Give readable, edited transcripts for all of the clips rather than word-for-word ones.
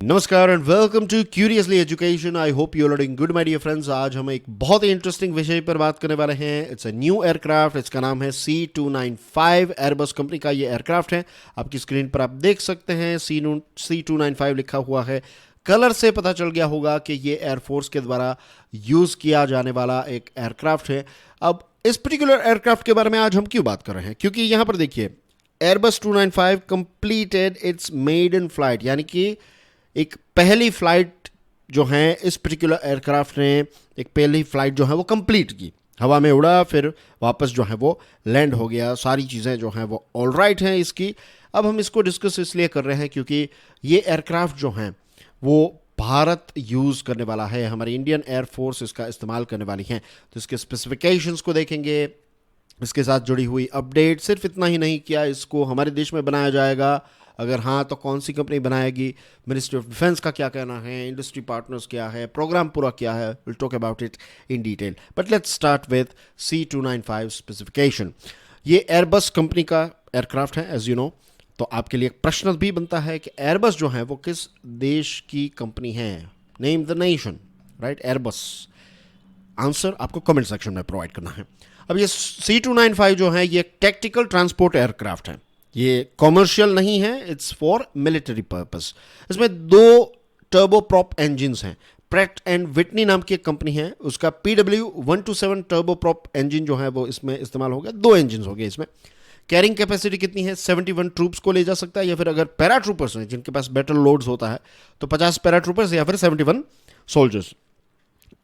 नमस्कार and welcome to curiously education. I hope you are doing good my dear friends. आज हम एक बहुत ही इंटरेस्टिंग विषय पर बात करने वाले हैं। इट्स अ न्यू एयरक्राफ्ट, इसका नाम है C295। एयरबस कंपनी का ये एयरक्राफ्ट है। आपकी स्क्रीन पर आप देख सकते हैं C295 लिखा हुआ है। कलर से पता चल गया होगा कि ये एयरफोर्स के द्वारा यूज़ किया जाने वाला एक एयरक्राफ्ट है। अब इस पर्टिकुलर एयरक्राफ्ट के बारे में आज हम क्यों बात कर रहे हैं, क्योंकि यहाँ पर देखिए Airbus 295 completed its maiden flight, यानी कि एक पहली फ्लाइट जो है इस पर्टिकुलर एयरक्राफ्ट ने एक पहली फ्लाइट जो है वो कंप्लीट की, हवा में उड़ा, फिर वापस जो है वो लैंड हो गया। सारी चीज़ें जो हैं वो ऑल राइट हैं इसकी। अब हम इसको डिस्कस इसलिए कर रहे हैं क्योंकि ये एयरक्राफ्ट जो हैं वो भारत यूज़ करने वाला है, हमारी इंडियन एयरफोर्स इसका इस्तेमाल करने वाली है। तो इसके स्पेसिफिकेशंस को देखेंगे, इसके साथ जुड़ी हुई अपडेट। सिर्फ इतना ही नहीं किया, इसको हमारे देश में बनाया जाएगा, अगर हाँ तो कौन सी कंपनी बनाएगी, मिनिस्ट्री ऑफ डिफेंस का क्या कहना है, इंडस्ट्री पार्टनर्स क्या है, प्रोग्राम पूरा क्या है, will talk about it in detail. But let's start with C295 specification. ये एयरबस कंपनी का एयरक्राफ्ट है एज यू नो। तो आपके लिए एक प्रश्न भी बनता है कि एयरबस जो है वो किस देश की कंपनी है, name the nation, right, Airbus. Answer आपको कमेंट सेक्शन में प्रोवाइड करना है। अब ये C295 जो है ये टैक्टिकल ट्रांसपोर्ट एयरक्राफ्ट है, ये कॉमर्शियल नहीं है, इट्स फॉर मिलिट्री पर्पस। इसमें 2 टर्बो प्रॉप इंजिन्स हैं। प्रेट एंड विटनी नाम की एक कंपनी है, उसका PW127 टर्बो प्रॉप इंजन जो है वो इसमें इस्तेमाल हो गया। 2 इंजन हो गए इसमें। कैरिंग कैपेसिटी कितनी है, 71 ट्रूप्स को ले जा सकता है, या फिर अगर पैराट्रूपर्स हैं जिनके पास बैटल लोड्स होता है तो 50 पैराट्रूपर्स या फिर 71 सोल्जर्स।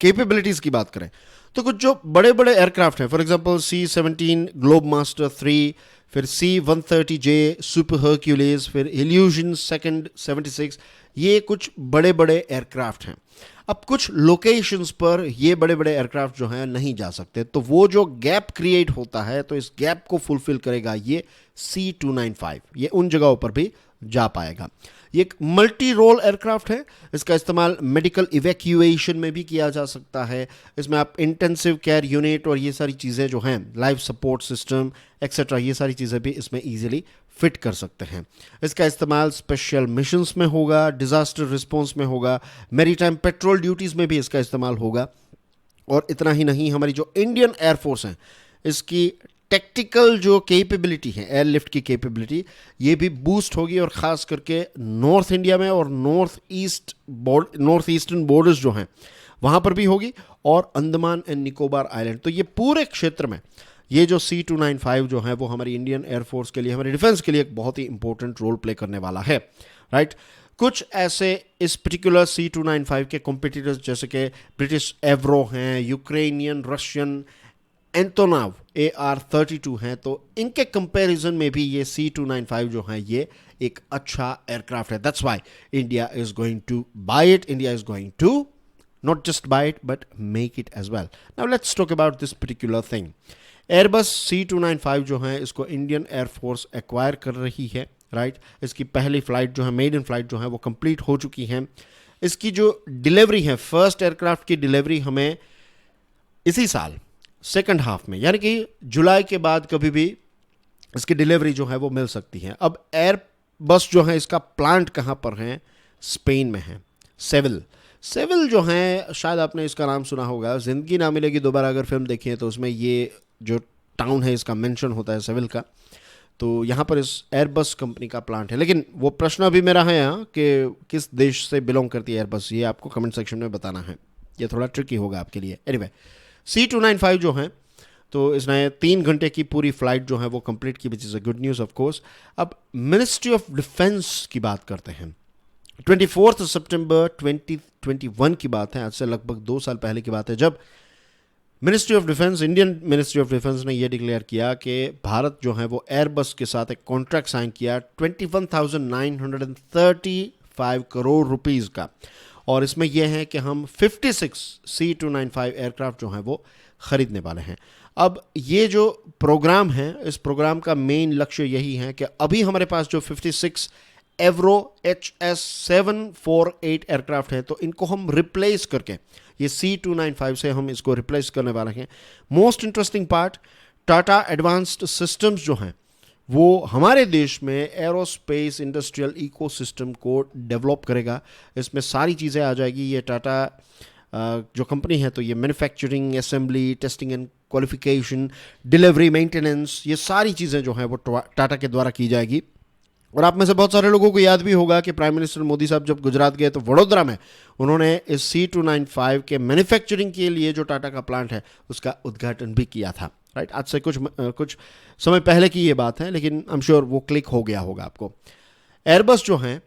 कैपेबिलिटीज की बात करें तो कुछ जो बड़े बड़े एयरक्राफ्ट हैं, for example C-17 globe master 3, फिर C-130J सुपर हर्क्यूलिस, फिर इल्यूजन सेकंड 76, ये कुछ बड़े बड़े एयरक्राफ्ट हैं। अब कुछ लोकेशंस पर ये बड़े बड़े एयरक्राफ्ट जो हैं नहीं जा सकते, तो वो जो गैप क्रिएट होता है तो इस गैप को फुलफिल करेगा ये C295। ये उन जगहों पर भी जा पाएगा। ये एक मल्टी रोल एयरक्राफ्ट है, इसका इस्तेमाल मेडिकल इवैक्यूएशन में भी किया जा सकता है। इसमें आप इंटेंसिव केयर यूनिट और ये सारी चीज़ें जो हैं, लाइफ सपोर्ट सिस्टम एक्सेट्रा, ये सारी चीज़ें भी इसमें ईजिली फिट कर सकते हैं। इसका इस्तेमाल स्पेशल मिशंस में होगा, डिज़ास्टर रिस्पॉन्स में होगा, मैरीटाइम पेट्रोल ड्यूटीज़ में भी इसका इस्तेमाल होगा। और इतना ही नहीं, हमारी जो इंडियन एयरफोर्स है इसकी टेक्टिकल जो कैपेबिलिटी है, एयरलिफ्ट की कैपेबिलिटी, ये भी बूस्ट होगी, और ख़ास करके नॉर्थ इंडिया में और नॉर्थ ईस्टर्न बॉर्डर्स जो हैं वहाँ पर भी होगी, और अंडमान एंड निकोबार आइलैंड। तो ये पूरे क्षेत्र में ये जो C295 जो है वो हमारी इंडियन एयरफोर्स के लिए, हमारे डिफेंस के लिए एक बहुत ही इंपॉर्टेंट रोल प्ले करने वाला है, राइट। कुछ ऐसे इस पर्टिकुलर C295 के कॉम्पिटिटर्स जैसे कि ब्रिटिश एवरो हैं, यूक्रेनियन रशियन एंटोनॉव AR-32 हैं, तो इनके कंपैरिजन में भी ये C295 जो है ये एक अच्छा एयरक्राफ्ट है। That's why India is going to buy it, India is going to not just buy it but make it as well. Now let's talk about this particular thing. Airbus C295 जो है इसको Indian air force acquire कर रही है, right. इसकी पहली flight जो है, मेडन फ्लाइट जो है वो कंप्लीट हो चुकी है। इसकी जो डिलीवरी है, फर्स्ट एयरक्राफ्ट की डिलीवरी हमें इसी साल सेकंड हाफ में, यानी कि जुलाई के बाद कभी भी इसकी डिलीवरी जो है वो मिल सकती है। अब एयरबस जो है इसका प्लांट कहाँ पर है, स्पेन में है। सेविल जो है, शायद आपने इसका नाम सुना होगा, जिंदगी ना मिलेगी दोबारा अगर फिल्म देखी है तो उसमें ये जो टाउन है इसका मेंशन होता है सेविल का। तो यहाँ पर इस एयरबस कंपनी का प्लांट है। लेकिन वो प्रश्न अभी मेरा है यहाँ कि किस देश से बिलोंग करती है एयरबस, ये आपको कमेंट सेक्शन में बताना है। ये थोड़ा ट्रिकी होगा आपके लिए। एनीवे, C295 जो है तो इसने 3 घंटे की पूरी फ्लाइट जो है वो कंप्लीट की, which is a good news of course. अब मिनिस्ट्री ऑफ डिफेंस की बात करते हैं। 24 सितंबर 2021 की बात है, आज से लगभग 2 साल पहले की बात है, जब ministry of defence, Indian ministry of defence ने यह डिक्लेयर किया कि भारत जो है वो एयरबस के साथ एक कॉन्ट्रैक्ट साइन किया 21,935 करोड़ रुपीस का, और इसमें यह है कि हम 56 C295 एयरक्राफ्ट जो हैं वो ख़रीदने वाले हैं। अब ये जो प्रोग्राम है, इस प्रोग्राम का मेन लक्ष्य यही है कि अभी हमारे पास जो 56 एवरो HS748 एयरक्राफ्ट है तो इनको हम रिप्लेस करके ये C295 से हम इसको रिप्लेस करने वाले हैं। Most interesting part, Tata advanced systems जो हैं वो हमारे देश में एरोस्पेस इंडस्ट्रियल इकोसिस्टम को डेवलप करेगा। इसमें सारी चीज़ें आ जाएगी। ये टाटा जो कंपनी है तो ये manufacturing, assembly, testing and qualification, delivery, maintenance, ये सारी चीज़ें जो हैं वो टाटा के द्वारा की जाएगी। और आप में से बहुत सारे लोगों को याद भी होगा कि प्राइम मिनिस्टर मोदी साहब जब गुजरात गए तो वडोदरा में उन्होंने इस C295 के मैन्युफैक्चरिंग के लिए जो टाटा का प्लांट है उसका उद्घाटन भी किया था। राइट, आज से कुछ समय पहले की ये बात है, लेकिन आई एम श्योर वो क्लिक हो गया होगा आपको। एयरबस जो है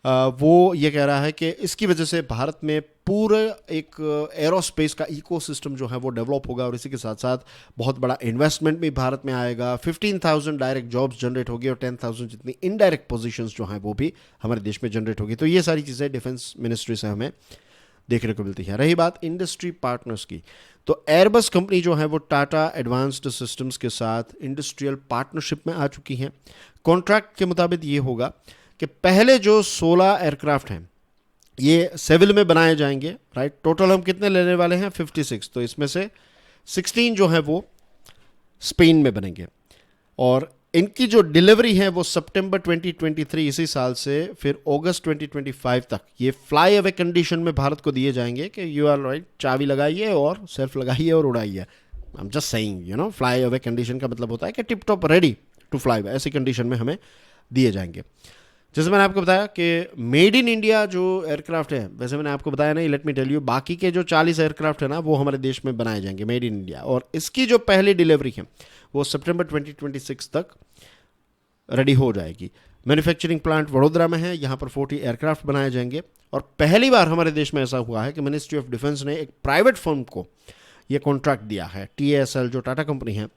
वो ये कह रहा है कि इसकी वजह से भारत में पूरा एक एरोस्पेस का इकोसिस्टम जो है वो डेवलप होगा, और इसी के साथ साथ बहुत बड़ा इन्वेस्टमेंट भी भारत में आएगा। 15,000 डायरेक्ट जॉब्स जनरेट होगी और 10,000 जितनी इनडायरेक्ट पोजीशंस जो हैं वो भी हमारे देश में जनरेट होगी। तो ये सारी चीज़ें डिफेंस मिनिस्ट्री से हमें देखने को मिलती है। रही बात इंडस्ट्री पार्टनर्स की, तो एयरबस कंपनी जो है वो टाटा एडवांस्ड सिस्टम्स के साथ इंडस्ट्रियल पार्टनरशिप में आ चुकी है। कॉन्ट्रैक्ट के मुताबिक ये होगा कि पहले जो 16 एयरक्राफ्ट हैं ये सिविल में बनाए जाएंगे। राइट, टोटल हम कितने लेने वाले हैं? 56। तो इसमें से 16 जो है वो स्पेन में बनेंगे, और इनकी जो डिलीवरी है वो सितंबर 2023 इसी साल से फिर अगस्त 2025 तक ये फ्लाई अवे कंडीशन में भारत को दिए जाएंगे कि यू आर राइट, चाबी लगाइए और सेल्फ लगाइए और उड़ाइए। I am just saying, you know, fly away condition का मतलब होता है कि tip top ready to fly away, ऐसी कंडीशन में हमें दिए जाएंगे। जैसे मैंने आपको बताया कि मेड इन इंडिया जो एयरक्राफ्ट है, वैसे मैंने आपको बताया नहीं, लेट मी टेल यू, बाकी के जो 40 एयरक्राफ्ट है ना वो हमारे देश में बनाए जाएंगे मेड इन इंडिया, और इसकी जो पहली डिलीवरी है वो सितंबर 2026 तक रेडी हो जाएगी। मैन्युफैक्चरिंग प्लांट वडोदरा में है, यहाँ पर 40 एयरक्राफ्ट बनाए जाएंगे। और पहली बार हमारे देश में ऐसा हुआ है कि मिनिस्ट्री ऑफ डिफेंस ने एक प्राइवेट फर्म को ये कॉन्ट्रैक्ट दिया है। TASL जो टाटा कंपनी है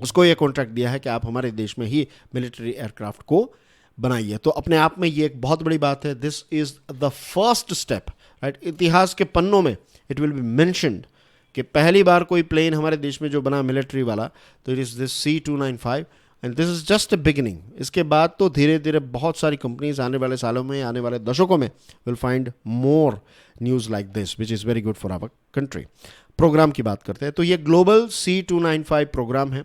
उसको ये कॉन्ट्रैक्ट दिया है कि आप हमारे देश में ही मिलिट्री एयरक्राफ्ट को बनाइए। तो अपने आप में ये एक बहुत बड़ी बात है। This is the first step, right. इतिहास के पन्नों में इट विल बी मेंशन्ड कि पहली बार कोई प्लेन हमारे देश में जो बना मिलिट्री वाला, तो it is this C295 and this is just a beginning. इसके बाद तो धीरे धीरे बहुत सारी कंपनीज आने वाले सालों में, आने वाले दशकों में will find more news like this, which is very good for our country. Program की बात करते हैं तो ये ग्लोबल C295 प्रोग्राम है,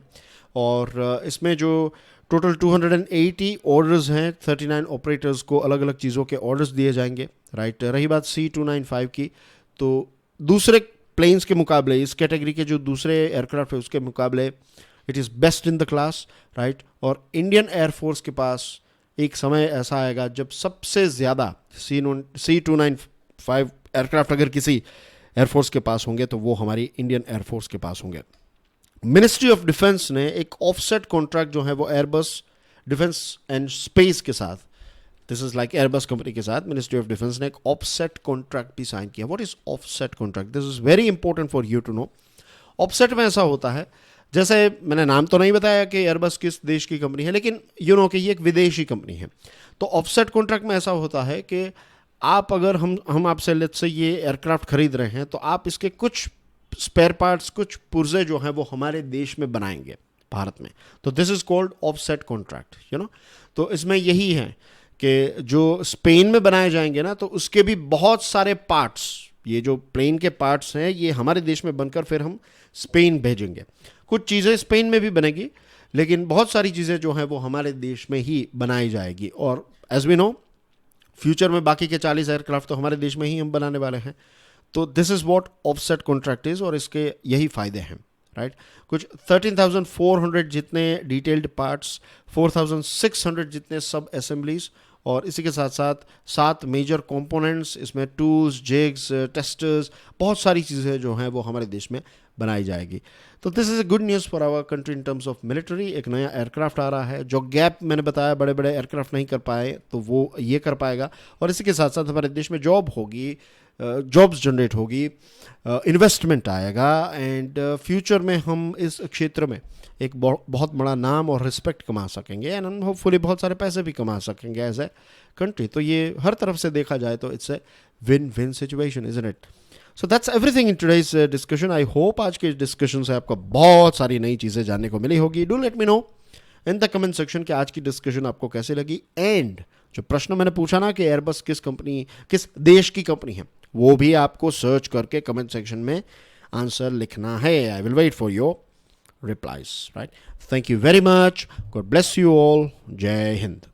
और इसमें जो टोटल 280 ऑर्डर्स हैं, 39 ऑपरेटर्स को अलग अलग चीज़ों के ऑर्डर्स दिए जाएंगे। राइट, रही बात C295 की, तो दूसरे प्लेन्स के मुकाबले, इस कैटेगरी के जो दूसरे एयरक्राफ्ट है उसके मुकाबले it is best in the class. Right, और इंडियन एयरफोर्स के पास एक समय ऐसा आएगा जब सबसे ज़्यादा C295 एयरक्राफ्ट अगर किसी एयरफोर्स के पास होंगे तो वो हमारी इंडियन एयरफोर्स के पास होंगे। मिनिस्ट्री ऑफ डिफेंस ने एक ऑफसेट कॉन्ट्रैक्ट जो है वो एयरबस डिफेंस एंड स्पेस के साथ, this is like Airbus company के साथ मिनिस्ट्री ऑफ डिफेंस ने एक ऑफसेट कॉन्ट्रैक्ट भी साइन किया। What is offset contract? This is very important for you to know. Offset में ऐसा होता है, जैसे मैंने नाम तो नहीं बताया कि एयरबस किस देश की कंपनी है, लेकिन यू नो कि ये एक विदेशी कंपनी है। तो ऑफसेट कॉन्ट्रैक्ट में ऐसा होता है कि आप अगर हम आपसे लेट्स से ये एयरक्राफ्ट खरीद रहे हैं तो आप इसके कुछ स्पेयर पार्ट्स, कुछ पुर्जे जो हैं वो हमारे देश में बनाएंगे भारत में। तो this is called offset contract, you know. तो इसमें यही है कि जो स्पेन में बनाए जाएंगे ना, तो उसके भी बहुत सारे पार्ट्स, ये जो प्लेन के पार्ट्स हैं ये हमारे देश में बनकर फिर हम स्पेन भेजेंगे। कुछ चीज़ें स्पेन में भी बनेगी, लेकिन बहुत सारी चीज़ें जो हैं वो हमारे देश में ही बनाई जाएगी। और एज वी नो, फ्यूचर में बाकी के 40 एयरक्राफ्ट तो हमारे देश में ही हम बनाने वाले हैं। तो this is what offset contract is, और इसके यही फ़ायदे हैं। राइट, कुछ 13,400 जितने डिटेल्ड पार्ट्स, 4,600 जितने सब असेंबलीज, और इसी के साथ साथ 7 मेजर कंपोनेंट्स, इसमें टूल्स, जिग्स, टेस्टर्स, बहुत सारी चीज़ें जो हैं वो हमारे देश में बनाई जाएगी। तो this is a good news for our country in terms of military. एक नया एयरक्राफ्ट आ रहा है, जो गैप मैंने बताया बड़े बड़े एयरक्राफ्ट नहीं कर पाए तो वो ये कर पाएगा, और इसी के साथ साथ हमारे देश में जॉब होगी, जॉब्स जनरेट होगी, इन्वेस्टमेंट आएगा, एंड फ्यूचर में हम इस क्षेत्र में एक बहुत बड़ा नाम और रिस्पेक्ट कमा सकेंगे, एंड होपफुली बहुत सारे पैसे भी कमा सकेंगे एज ए कंट्री। तो ये हर तरफ से देखा जाए तो it's a win win situation, isn't it? So that's everything in today's discussion. I hope आज के डिस्कशन से आपको बहुत सारी नई चीज़ें जानने को मिली होगी। Do let me know in the comment section कि आज की डिस्कशन आपको कैसे लगी, एंड जो प्रश्न मैंने पूछा ना कि एयरबस किस कंपनी, किस देश की कंपनी है, वो भी आपको सर्च करके कमेंट सेक्शन में आंसर लिखना है। I will wait for your replies, right? Thank you very much. God bless you all. Jai Hind.